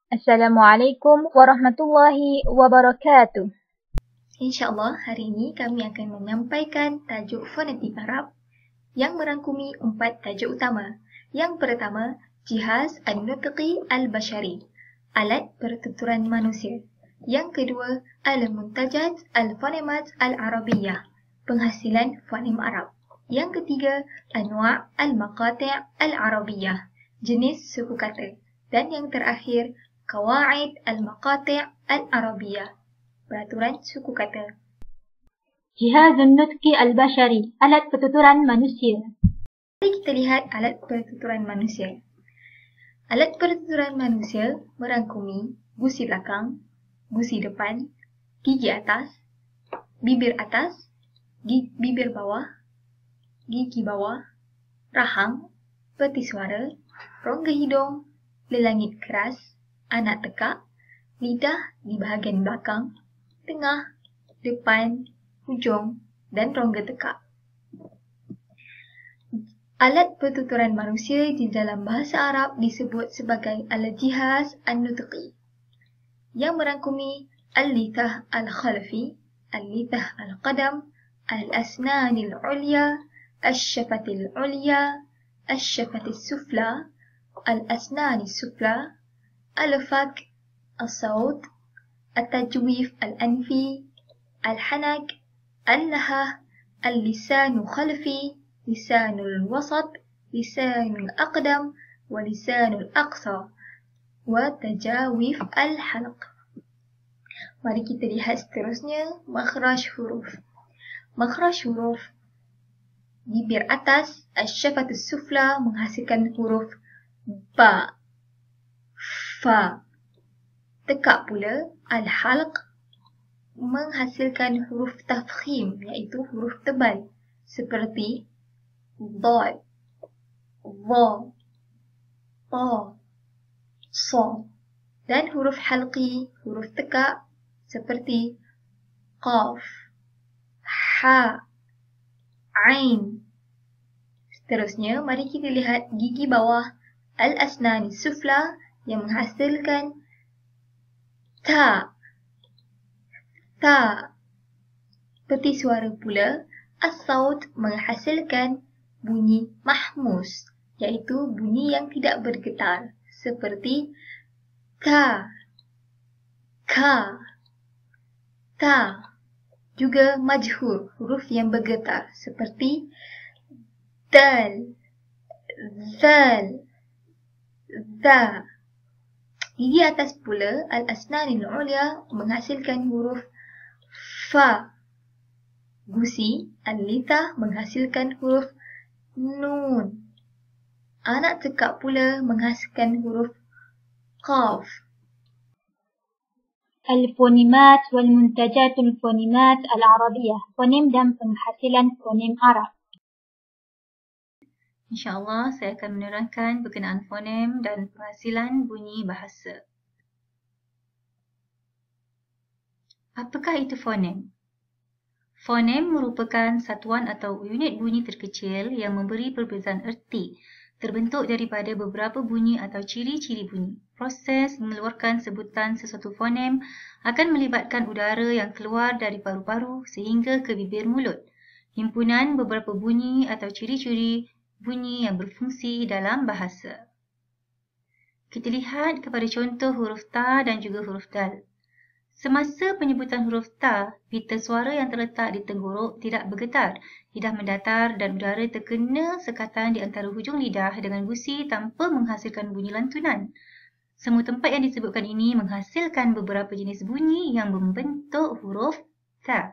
Assalamualaikum warahmatullahi wabarakatuh. InsyaAllah hari ini kami akan menyampaikan tajuk fonetik Arab yang merangkumi 4 tajuk utama. Yang pertama, Jihaz An-Nutqi Al-Bashari, alat pertuturan manusia. Yang kedua, Al-Muntajat Al-Fonemat Al-Arabiyah, penghasilan fonem Arab. Yang ketiga, Anwa' Al-Maqati' Al-Arabiyah, jenis suku kata. Dan yang terakhir, Qawaid Al-Maqati' Al-Arabiyah, peraturan suku kata. Jihaz An-Nutqi Al-Bashari, alat pertuturan manusia. Mari kita lihat alat pertuturan manusia. Alat pertuturan manusia merangkumi gusi belakang, gusi depan, gigi atas, bibir bawah, rahang, peti suara, rongga hidung, lelangit keras, anak tekak, lidah di bahagian belakang, tengah, depan, hujung dan rongga tekak. Alat pertuturan manusia di dalam bahasa Arab disebut sebagai Al-Jihaz An-Nutqi yang merangkumi Al-Lithah Al-Khalfi, Al-Lithah Al-Qadam, Al-Asnanil Ulya, Al-Syafatil Ulya, Al-Syafatil Sufla, Al-Asnanil Sufla, Al-Fak, Al-Sawt, Al-Tajwif Al-Anfi, Al-Hanak, Al-Lahah, Al-Lisanu Khalfi, Lisanul Wasat, Lisanul Aqdam, wa Lisanul Aqsa, wa Tajawif Al-Halq. Mari kita lihat seterusnya makhraj huruf. Makhraj huruf, bibir atas Al-Syafatus Sufla menghasilkan huruf ba, fa. Tekak pula Al-Halq menghasilkan huruf tafkhim, iaitu huruf tebal seperti dal, dha, ta, sa. Dan huruf halqi, huruf tekak seperti qaf, ha, ain. Seterusnya, mari kita lihat gigi bawah Al-Asnani Sufla yang menghasilkan ta, ta. Peti suara pula As-Saut menghasilkan bunyi mahmus, iaitu bunyi yang tidak bergetar seperti ka, ka, ta. Juga majhur, huruf yang bergetar seperti dal, zal, za. Gigi atas pula Al-Asnanil Ulya menghasilkan huruf fa. Gusi Al-Lithah menghasilkan huruf nun. Anak tekak pula menghasilkan huruf qaf. Al-Fonimat wal-Muntajatul Fonimat Al-Arabiyah, fonem dan penghasilan fonem Arab. InsyaAllah saya akan menerangkan berkenaan fonem dan penghasilan bunyi bahasa. Apakah itu fonem? Fonem merupakan satuan atau unit bunyi terkecil yang memberi perbezaan erti, terbentuk daripada beberapa bunyi atau ciri-ciri bunyi. Proses mengeluarkan sebutan sesuatu fonem akan melibatkan udara yang keluar dari paru-paru sehingga ke bibir mulut. Himpunan beberapa bunyi atau ciri-ciri bunyi yang berfungsi dalam bahasa. Kita lihat kepada contoh huruf ta dan juga huruf dal. Semasa penyebutan huruf ta, pita suara yang terletak di tenggorok tidak bergetar. Lidah mendatar dan udara terkena sekatan di antara hujung lidah dengan gusi tanpa menghasilkan bunyi lantunan. Semua tempat yang disebutkan ini menghasilkan beberapa jenis bunyi yang membentuk huruf ta.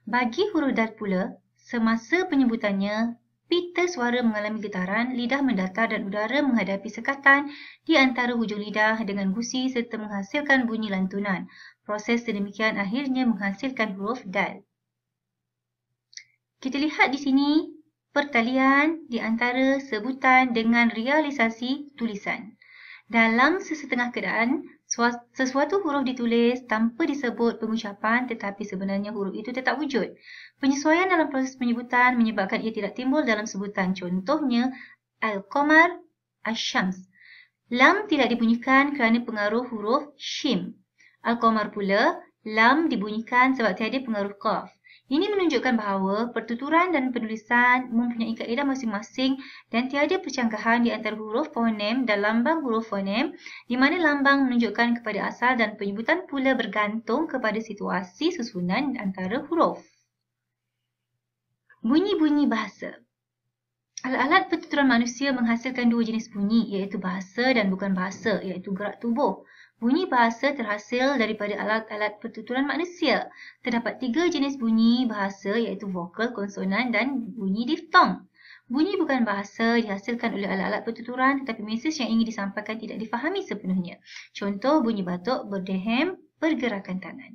Bagi huruf dal pula, semasa penyebutannya, pita suara mengalami getaran, lidah mendatar dan udara menghadapi sekatan di antara hujung lidah dengan gusi serta menghasilkan bunyi lantunan. Proses sedemikian akhirnya menghasilkan huruf dal. Kita lihat di sini pertalian di antara sebutan dengan realisasi tulisan. Dalam sesetengah keadaan, sesuatu huruf ditulis tanpa disebut pengucapan tetapi sebenarnya huruf itu tetap wujud. Penyesuaian dalam proses penyebutan menyebabkan ia tidak timbul dalam sebutan. Contohnya, Al-Qamar, Asy-Syams. Lam tidak dibunyikan kerana pengaruh huruf shim. Al-Qamar pula, lam dibunyikan sebab tiada pengaruh qaf. Ini menunjukkan bahawa pertuturan dan penulisan mempunyai kaedah masing-masing dan tiada percanggahan di antara huruf fonem dan lambang huruf fonem, di mana lambang menunjukkan kepada asal dan penyebutan pula bergantung kepada situasi susunan antara huruf. Bunyi-bunyi bahasa. Alat-alat pertuturan manusia menghasilkan dua jenis bunyi, iaitu bahasa dan bukan bahasa, iaitu gerak tubuh. Bunyi bahasa terhasil daripada alat-alat pertuturan manusia. Terdapat tiga jenis bunyi bahasa, iaitu vokal, konsonan dan bunyi diftong. Bunyi bukan bahasa dihasilkan oleh alat-alat pertuturan, tetapi mesej yang ingin disampaikan tidak difahami sepenuhnya. Contoh bunyi batuk, berdehem, pergerakan tangan.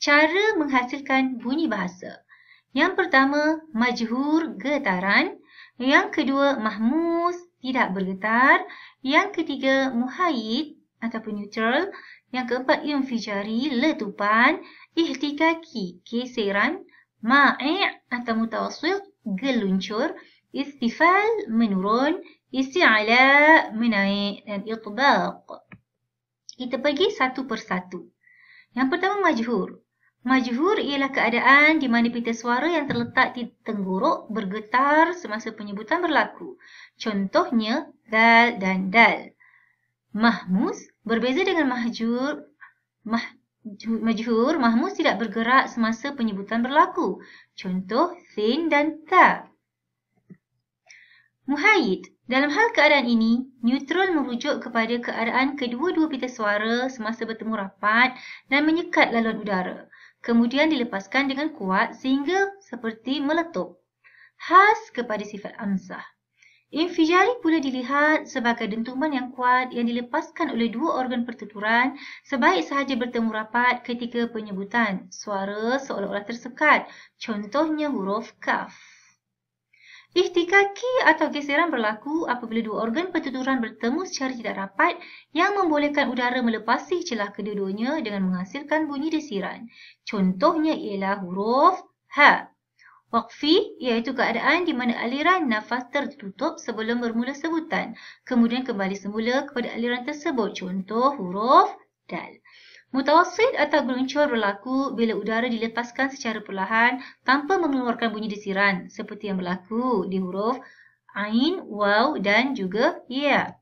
Cara menghasilkan bunyi bahasa. Yang pertama, majhur, getaran. Yang kedua, mahmus, tidak bergetar. Yang ketiga, muhayyid ataupun neutral. Yang keempat, infijari, letupan. Ihtikaki, geseran. Ma'i' atau mutawassit, geluncur. Istifal, menurun. Isti'ala, menaik. Dan itbaq. Kita pergi satu persatu. Yang pertama, majhur. Majhur ialah keadaan di mana pita suara yang terletak di tenggorok bergetar semasa penyebutan berlaku. Contohnya, dal dan dal. Mahmus berbeza dengan majhur. Mahmus tidak bergerak semasa penyebutan berlaku. Contoh, thin dan ta. Muhayyid. Dalam hal keadaan ini, neutral merujuk kepada keadaan kedua-dua pita suara semasa bertemu rapat dan menyekat laluan udara. Kemudian dilepaskan dengan kuat sehingga seperti meletup. Khas kepada sifat amzah. Infijari pula dilihat sebagai dentuman yang kuat yang dilepaskan oleh dua organ pertuturan sebaik sahaja bertemu rapat ketika penyebutan. Suara seolah-olah tersekat. Contohnya huruf kaf. Ihtikaki atau geseran berlaku apabila dua organ pertuturan bertemu secara tidak rapat yang membolehkan udara melepasi celah kedua-duanya dengan menghasilkan bunyi desiran. Contohnya ialah huruf ha. Waqfi iaitu keadaan di mana aliran nafas tertutup sebelum bermula sebutan, kemudian kembali semula kepada aliran tersebut. Contoh huruf dal. Mutawassit atau geluncur berlaku bila udara dilepaskan secara perlahan tanpa mengeluarkan bunyi desiran seperti yang berlaku di huruf ain, waw dan juga ya.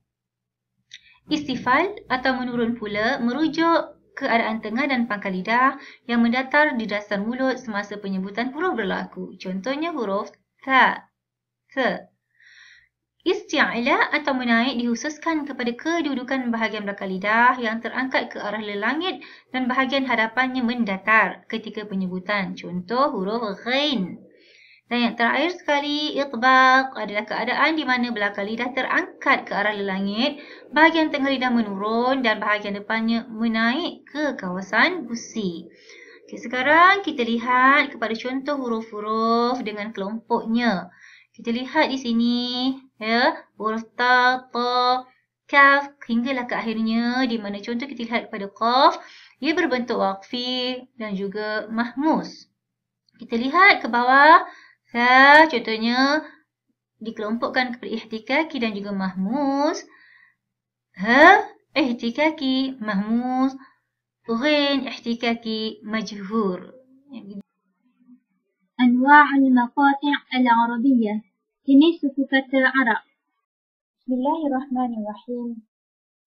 Istifal atau menurun pula merujuk keadaan tengah dan pangkal lidah yang mendatar di dasar mulut semasa penyebutan huruf berlaku. Contohnya huruf ta, the. Isti'ala atau menaik dikhususkan kepada kedudukan bahagian belakang lidah yang terangkat ke arah langit dan bahagian hadapannya mendatar ketika penyebutan. Contoh huruf ghain. Dan yang terakhir sekali, itbaq adalah keadaan di mana belakang lidah terangkat ke arah langit, bahagian tengah lidah menurun dan bahagian depannya menaik ke kawasan gusi. Okay, sekarang kita lihat kepada contoh huruf-huruf dengan kelompoknya. Kita lihat di sini, ya, huruf ta, ta, kaf, hinggalah ke akhirnya, di mana contoh kita lihat kepada qaf, ia berbentuk waqfi dan juga mahmus. Kita lihat ke bawah, ya, contohnya dikelompokkan kepada ihtikaki dan juga mahmus. Ha, ihtikaki, mahmus, ghain, ihtikaki, majhur. أنواع المقاطع العربية. Jenis suku kata Arab. Bismillahirrahmanirrahim.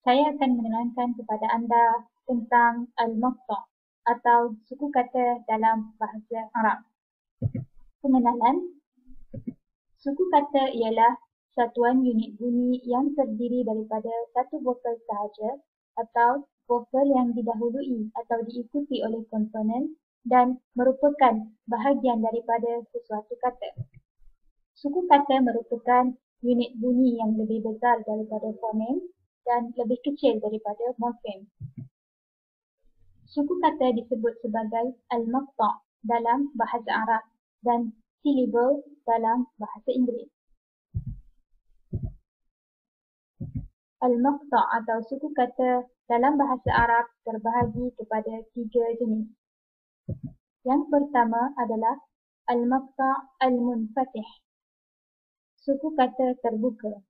Saya akan menerangkan kepada anda tentang al-maqta' atau suku kata dalam bahasa Arab. Pengenalan. Suku kata ialah satuan unit bunyi yang terdiri daripada satu vokal sahaja atau vokal yang didahului atau diikuti oleh konsonan dan merupakan bahagian daripada sesuatu kata. Suku kata merupakan unit bunyi yang lebih besar daripada fonem dan lebih kecil daripada morfem. Suku kata disebut sebagai al-maqta' dalam bahasa Arab dan syllable dalam bahasa Inggeris. Al-maqta' atau suku kata dalam bahasa Arab terbahagi kepada 3 jenis. Yang pertama adalah al-maqta' al-munfatih, suku kata terbuka.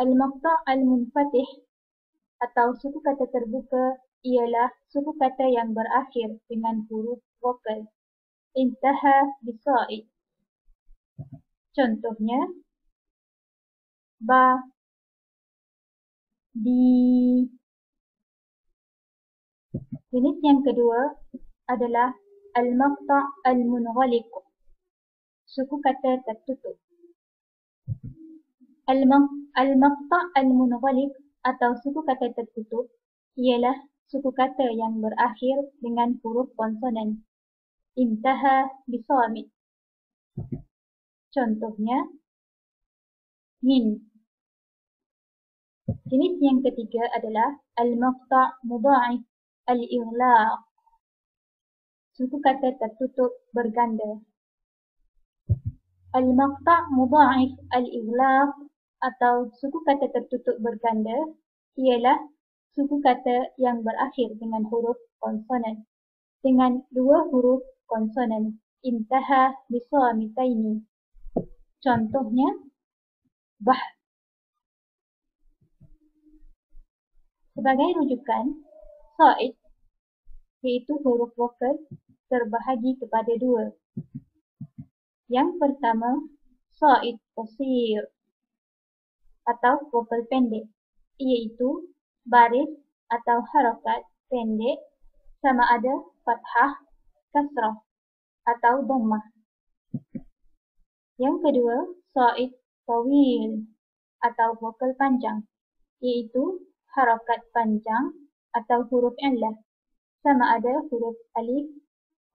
Al-maqta' al-munfatih atau suku kata terbuka ialah suku kata yang berakhir dengan huruf vokal. Intaha bisa'id. Contohnya, ba, di. Jenis yang kedua adalah al-maqta' al-munghaliq, suku kata tertutup. Al-maqta' al-munghaliq atau suku kata tertutup ialah suku kata yang berakhir dengan huruf konsonan. Intaha bisamit. Contohnya, min. Jenis yang ketiga adalah al-maqta' mudha'if al-ighlaq, suku kata tertutup berganda. Al-maqta' mudha'if al-ighlaq atau suku kata tertutup berganda ialah suku kata yang berakhir dengan huruf konsonan dengan dua huruf konsonan. Intaha bisamitaini. Contohnya, bah. Sebagai rujukan, sa'id iaitu huruf vokal terbahagi kepada dua. Yang pertama, sa'id qasir atau vokal pendek, iaitu baris atau harakat pendek sama ada fathah, kasrah atau dhammah. Yang kedua, sa'id tawil atau vokal panjang, iaitu harakat panjang atau huruf illah sama ada huruf alif,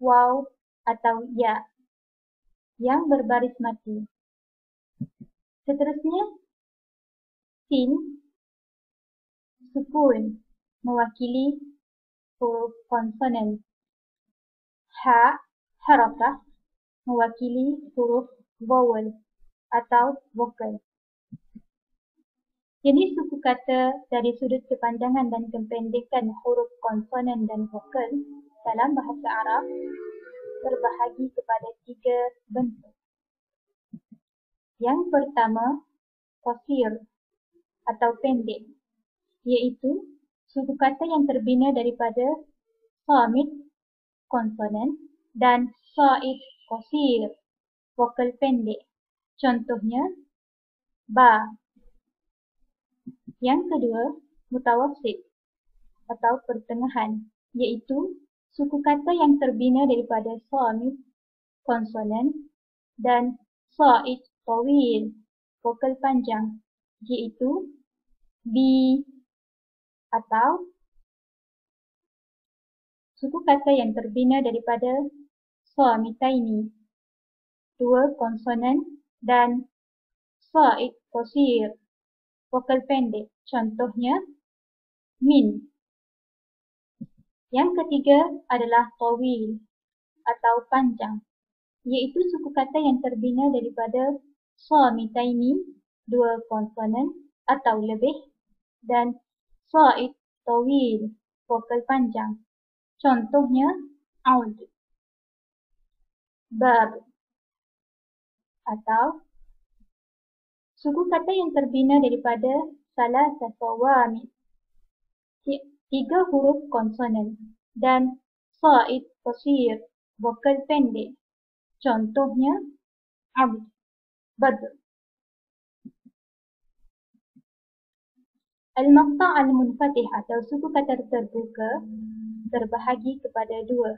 waw atau ya yang berbaris mati. Seterusnya, sin sukun mewakili huruf konsonan. Ha harakah mewakili huruf vowel atau vokal. Jenis suku kata dari sudut kepanjangan dan kependekan huruf konsonan dan vokal dalam bahasa Arab terbahagi kepada tiga bentuk. Yang pertama, qasir atau pendek, iaitu suku kata yang terbina daripada samit konsonan dan sa'id qasir vokal pendek. Contohnya, ba. Yang kedua, mutawassit atau pertengahan, iaitu suku kata yang terbina daripada samit konsonan dan sa'id tawil vokal panjang, iaitu bi. Atau suku kata yang terbina daripada samitaini, dua konsonan, dan sa'id qasir vokal pendek. Contohnya, min. Yang ketiga adalah tawil atau panjang, iaitu suku kata yang terbina daripada samitaini, dua konsonan atau lebih, dan sa'id tawil vokal panjang. Contohnya, aud, bab. Atau suku kata yang terbina daripada salasah sawamit, tiga huruf konsonan, dan sa'id qasir vokal pendek. Contohnya, abd, badr. Al-maqta' al-munfatih atau suku kata terbuka terbahagi kepada dua.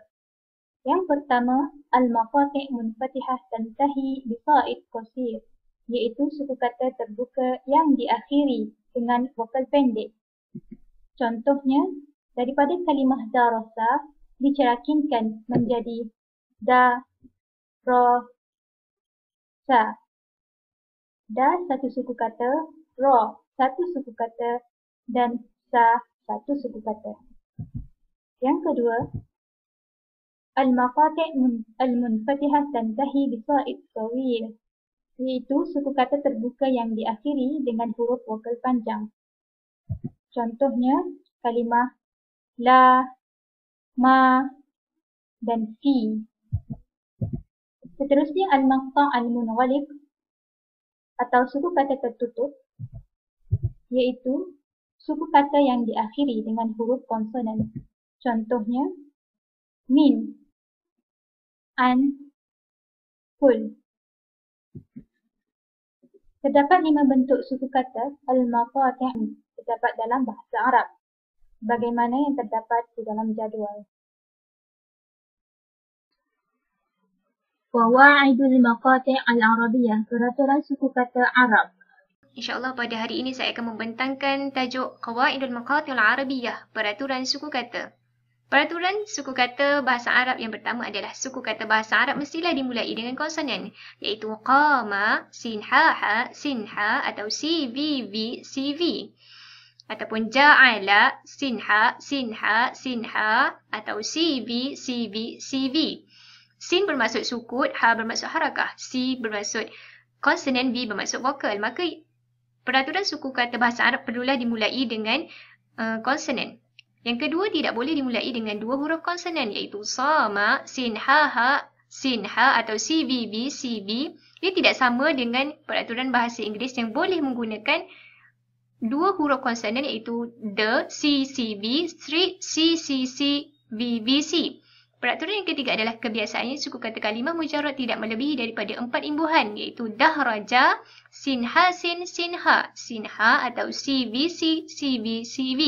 Yang pertama, al-maqati' munfatihah tantahi bisa'id qasir, iaitu suku kata terbuka yang diakhiri dengan vokal pendek. Contohnya, daripada kalimah darasa dicerakinkan menjadi da, ra, sa. Da satu suku kata, ra satu suku kata, dan sa satu suku kata. Yang kedua, al-maqati' al-munfatihah tantahi bisa'id tawil, iaitu suku kata terbuka yang diakhiri dengan huruf vokal panjang. Contohnya, kalimah la, ma, dan fi. Seterusnya, al-maqta' al-munghaliq atau suku kata tertutup iaitu suku kata yang diakhiri dengan huruf konsonan. Contohnya, min, an, kul. Terdapat 5 bentuk suku kata al-maqati' terdapat dalam bahasa Arab, bagaimana yang terdapat di dalam jadual. Qawaidul maqati' al-arabiyyah, peraturan suku kata Arab. InsyaAllah pada hari ini saya akan membentangkan tajuk Qawaidul Maqati' al-Arabiyyah, peraturan suku kata. Peraturan suku kata bahasa Arab yang pertama adalah suku kata bahasa Arab mestilah dimulai dengan konsonan, iaitu qama, sinhaha, sinha atau cvv, cv. Ataupun ja'ala, sinha, sinha, sinha atau cv, cv, cv. Sin bermaksud sukut, ha bermaksud harakah, c bermaksud konsonan, v bermaksud vokal. Maka peraturan suku kata bahasa Arab perlulah dimulai dengan konsonan. Yang kedua, tidak boleh dimulai dengan 2 huruf konsonan, iaitu sama, sinhaha, sinha atau cvv, cv. Ia tidak sama dengan peraturan bahasa Inggeris yang boleh menggunakan 2 huruf konsonan, iaitu the, ccv, street, ccc, vvc. Peraturan yang ketiga adalah kebiasaannya suku kata kalimah mujarrad tidak melebihi daripada 4 imbuhan, iaitu dahraja, sinhasin, sinha, sinha atau cvc, cv, cv.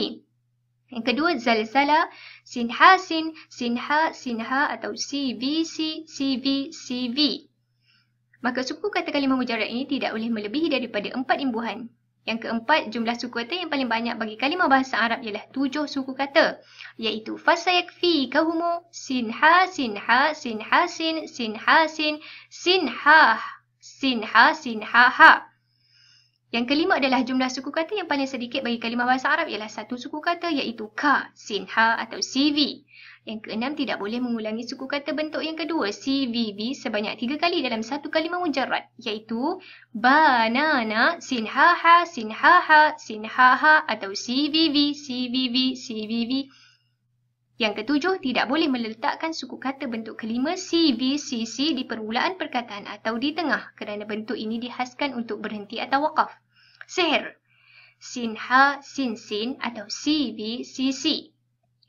Yang kedua, zalzala, sinhasin, sinha, sinha atau cvc, cv, cv. Maka suku kata kalimah mujarrad ini tidak boleh melebihi daripada 4 imbuhan. Yang keempat, jumlah suku kata yang paling banyak bagi kalimah bahasa Arab ialah 7 suku kata, iaitu fasayakfikahumu, sinha, sinha, sinhasin, sinhasin, sinhah, sinha, sinhaha. Yang kelima adalah jumlah suku kata yang paling sedikit bagi kalimah bahasa Arab ialah 1 suku kata, iaitu ka, sinha atau cv. Yang keenam, tidak boleh mengulangi suku kata bentuk yang kedua, cvv, sebanyak 3 kali dalam satu kalimah mujarrad, iaitu banana, sinhaha, sinhaha, sinhaha atau cvv, cvv, cvv. Yang ketujuh, tidak boleh meletakkan suku kata bentuk kelima cv, cc di permulaan perkataan atau di tengah kerana bentuk ini dihaskan untuk berhenti atau waqaf. Sihir, sinha, sinsin atau cv, cc.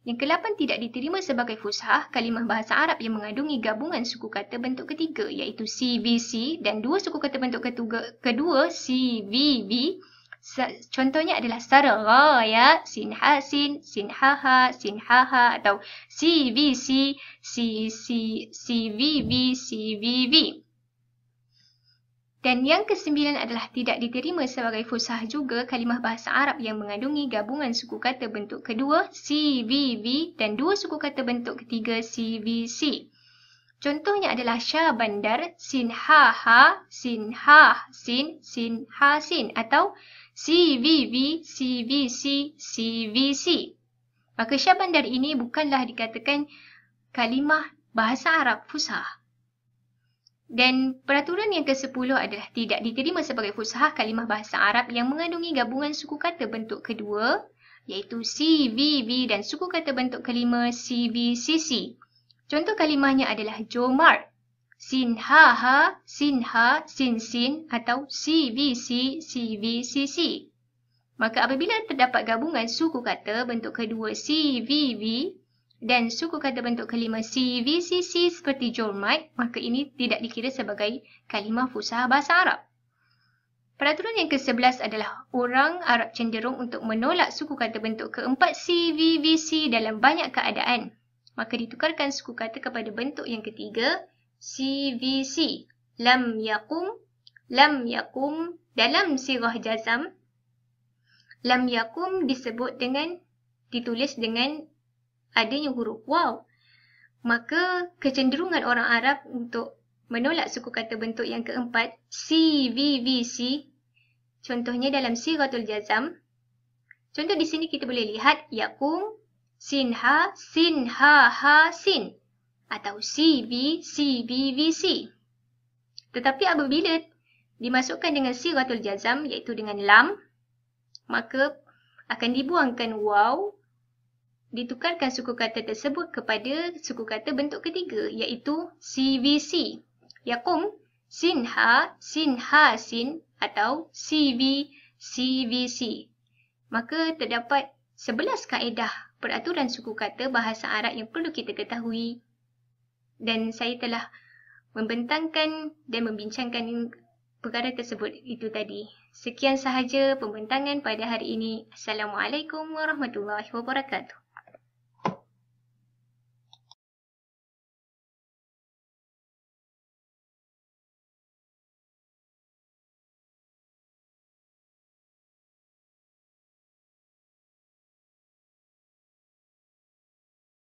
Yang ke-8, tidak diterima sebagai fushah kalimah bahasa Arab yang mengandungi gabungan suku kata bentuk ketiga, iaitu cvc dan 2 suku kata bentuk kedua cvv. Contohnya adalah sarghaya, sinhasin, sinhaha, sinhaha atau cvc, cvv, cvv. Dan yang ke-9 adalah tidak diterima sebagai fushah juga kalimah bahasa Arab yang mengandungi gabungan suku kata bentuk kedua cvv dan 2 suku kata bentuk ketiga cvc. Contohnya adalah syabandar, sinhaha, sinhasin, sinhasin atau cvv, cvc, cvc. Maka syabandar ini bukanlah dikatakan kalimah bahasa Arab fushah. Dan peraturan yang ke-10 adalah tidak diterima sebagai fushah kalimah bahasa Arab yang mengandungi gabungan suku kata bentuk kedua, iaitu cvv dan suku kata bentuk kelima cvcc. Contoh kalimahnya adalah jomar, sinhaha, sinha, sinsin atau cvc, cvcc. Maka apabila terdapat gabungan suku kata bentuk kedua cvv dan suku kata bentuk kelima cvcc seperti jormite, maka ini tidak dikira sebagai kalimah fushah bahasa Arab. Peraturan yang ke-11 adalah orang Arab cenderung untuk menolak suku kata bentuk keempat cvvc dalam banyak keadaan. Maka ditukarkan suku kata kepada bentuk yang ketiga cvc. Lam yakum dalam sirah jazam. Lam yakum ditulis dengan adanya huruf waw. Maka kecenderungan orang Arab untuk menolak suku kata bentuk yang keempat cvvc, contohnya dalam siratul jazam. Contoh di sini kita boleh lihat yakum, sinha, sinhaha, sin atau cv, cvvc. Tetapi apabila dimasukkan dengan siratul jazam, iaitu dengan lam, maka akan dibuangkan waw, ditukarkan suku kata tersebut kepada suku kata bentuk ketiga, iaitu cvc. Yakum, sinha, sinhasin atau cv, cvc. Maka terdapat 11 kaedah peraturan suku kata bahasa Arab yang perlu kita ketahui. Dan saya telah membentangkan dan membincangkan perkara tersebut itu tadi. Sekian sahaja pembentangan pada hari ini. Assalamualaikum warahmatullahi wabarakatuh.